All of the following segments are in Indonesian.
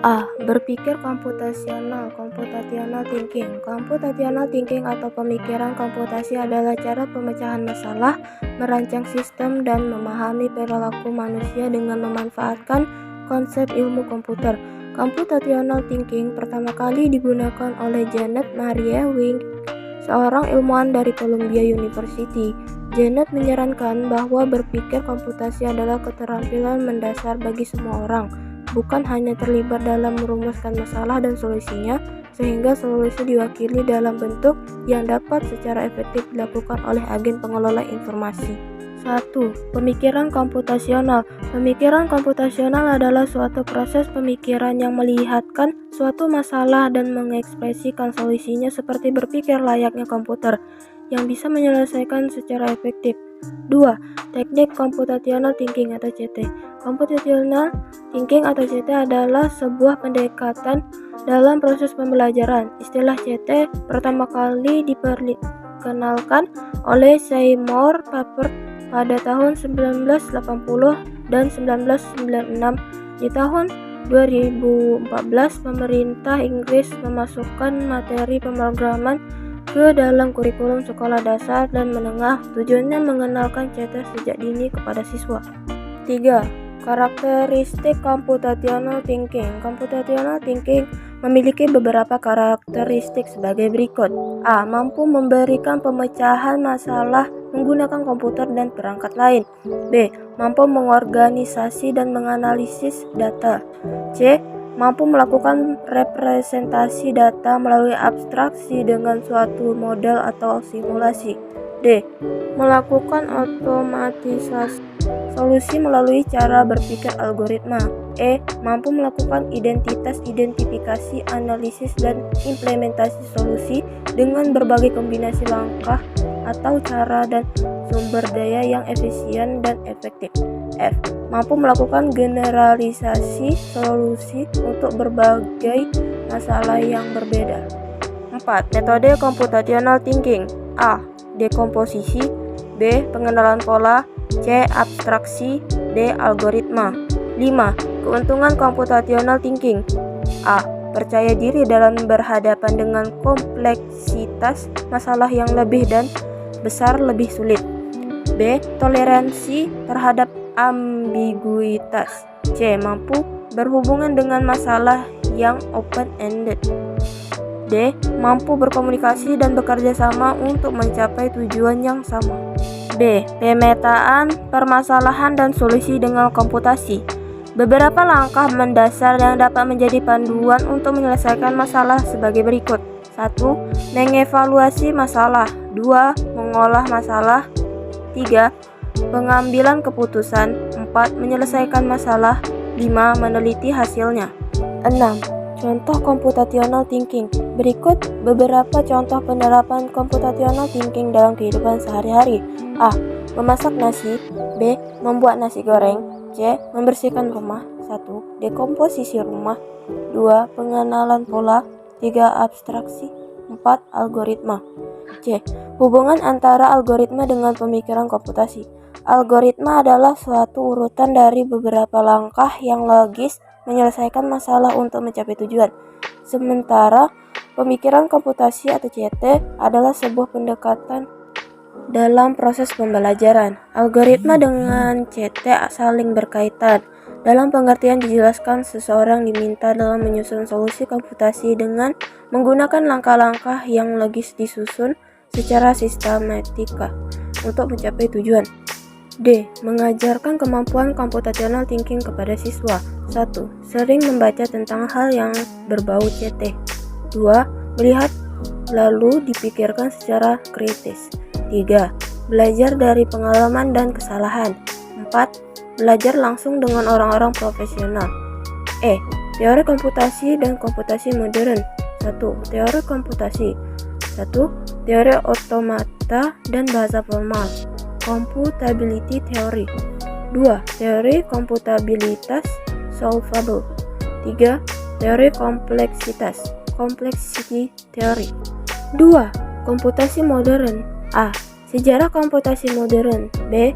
A. Berpikir komputasional, computational thinking. Computational thinking atau pemikiran komputasi adalah cara pemecahan masalah, merancang sistem, dan memahami perilaku manusia dengan memanfaatkan konsep ilmu komputer. Computational thinking pertama kali digunakan oleh Janet Marie Wink, seorang ilmuwan dari Columbia University. Janet menyarankan bahwa berpikir komputasi adalah keterampilan mendasar bagi semua orang, bukan hanya terlibat dalam merumuskan masalah dan solusinya, sehingga solusi diwakili dalam bentuk yang dapat secara efektif dilakukan oleh agen pengelola informasi. 1. Pemikiran komputasional. Pemikiran komputasional adalah suatu proses pemikiran yang melihatkan suatu masalah dan mengekspresikan solusinya seperti berpikir layaknya komputer yang bisa menyelesaikan secara efektif. 2. Teknik computational thinking atau CT. Computational thinking atau CT adalah sebuah pendekatan dalam proses pembelajaran. Istilah CT pertama kali diperkenalkan oleh Seymour Papert pada tahun 1980 dan 1996. Di tahun 2014, pemerintah Inggris memasukkan materi pemrograman ke dalam kurikulum sekolah dasar dan menengah. Tujuannya mengenalkan CT sejak dini kepada siswa. 3. Karakteristik computational thinking. Computational thinking memiliki beberapa karakteristik sebagai berikut. A. Mampu memberikan pemecahan masalah menggunakan komputer dan perangkat lain. B. Mampu mengorganisasi dan menganalisis data. C. Mampu melakukan representasi data melalui abstraksi dengan suatu model atau simulasi. D. Melakukan otomatisasi solusi melalui cara berpikir algoritma. E. Mampu melakukan identifikasi, analisis, dan implementasi solusi dengan berbagai kombinasi langkah atau cara dan sumber daya yang efisien dan efektif. F. Mampu melakukan generalisasi solusi untuk berbagai masalah yang berbeda. 4. Metode computational thinking. A. Dekomposisi. B. Pengenalan pola. C. Abstraksi. D. Algoritma. 5. Keuntungan computational thinking. A. Percaya diri dalam berhadapan dengan kompleksitas masalah yang lebih dan besar lebih sulit. B. Toleransi terhadap ambiguitas. C. Mampu berhubungan dengan masalah yang open-ended. D. Mampu berkomunikasi dan bekerja sama untuk mencapai tujuan yang sama. B. Pemetaan permasalahan dan solusi dengan komputasi. Beberapa langkah mendasar yang dapat menjadi panduan untuk menyelesaikan masalah sebagai berikut. 1. Mengevaluasi masalah. 2. Mengolah masalah. 3. Pengambilan keputusan. 4. Menyelesaikan masalah. 5. Meneliti hasilnya. 6. Contoh computational thinking. Berikut beberapa contoh penerapan computational thinking dalam kehidupan sehari-hari. A. Memasak nasi. B. Membuat nasi goreng. C. Membersihkan rumah. 1. Dekomposisi rumah. 2. Pengenalan pola. 3. Abstraksi. 4. Algoritma. C. Hubungan antara algoritma dengan pemikiran komputasi. Algoritma adalah suatu urutan dari beberapa langkah yang logis menyelesaikan masalah untuk mencapai tujuan. Sementara pemikiran komputasi atau CT adalah sebuah pendekatan dalam proses pembelajaran. Algoritma dengan CT saling berkaitan. Dalam pengertian dijelaskan seseorang diminta dalam menyusun solusi komputasi dengan menggunakan langkah-langkah yang logis disusun secara sistematika untuk mencapai tujuan. D. Mengajarkan kemampuan computational thinking kepada siswa. 1. Sering membaca tentang hal yang berbau CT. 2. Melihat lalu dipikirkan secara kritis. 3. Belajar dari pengalaman dan kesalahan. 4. Belajar langsung dengan orang-orang profesional. E. Teori komputasi dan komputasi modern. 1. Teori komputasi. 1. Teori otomata dan bahasa formal. Computability theory. 2. Teori komputabilitas solvable. 3. Teori kompleksitas complexity theory. 2. Komputasi modern. A. Sejarah komputasi modern. B.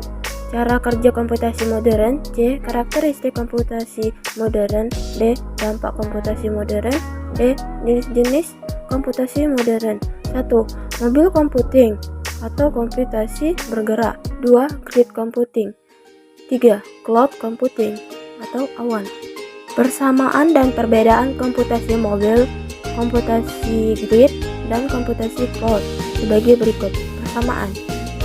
Cara kerja komputasi modern. C. Karakteristik komputasi modern. D. Dampak komputasi modern. E. Jenis-jenis komputasi modern. 1. Mobil computing atau komputasi bergerak. 2. Grid computing. 3. Cloud computing atau awan. Persamaan dan perbedaan komputasi mobil, komputasi grid, dan komputasi cloud sebagai berikut. Persamaan.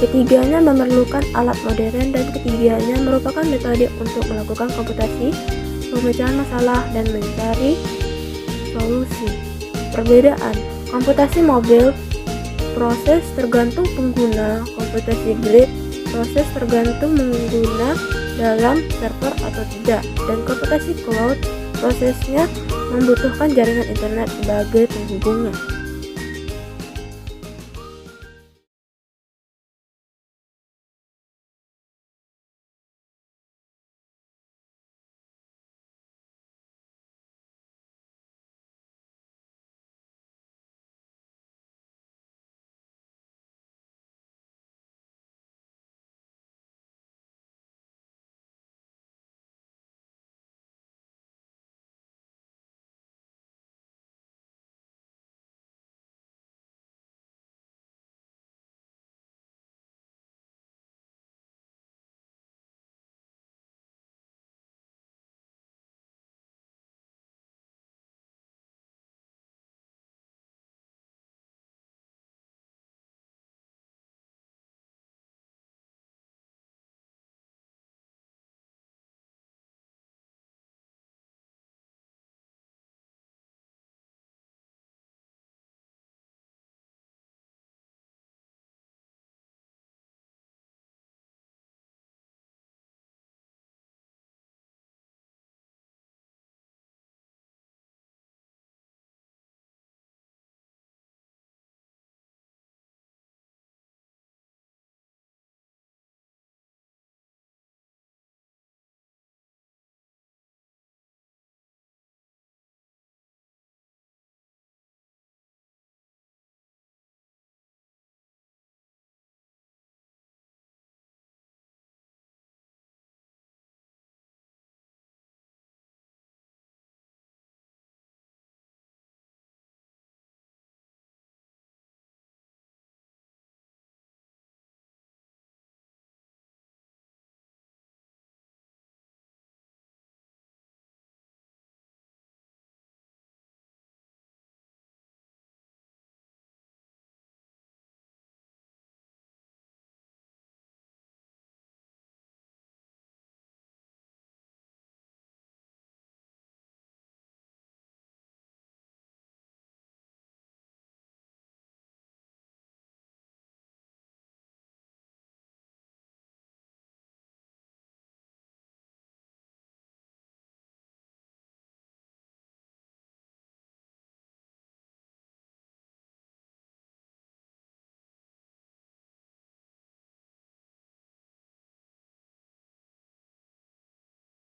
Ketiganya memerlukan alat modern dan ketiganya merupakan metode untuk melakukan komputasi, pemecahan masalah, dan mencari solusi. Perbedaan. Komputasi mobil, proses tergantung pengguna. Komputasi grid, proses tergantung pengguna dalam server atau tidak. Dan komputasi cloud, prosesnya membutuhkan jaringan internet sebagai penghubungnya.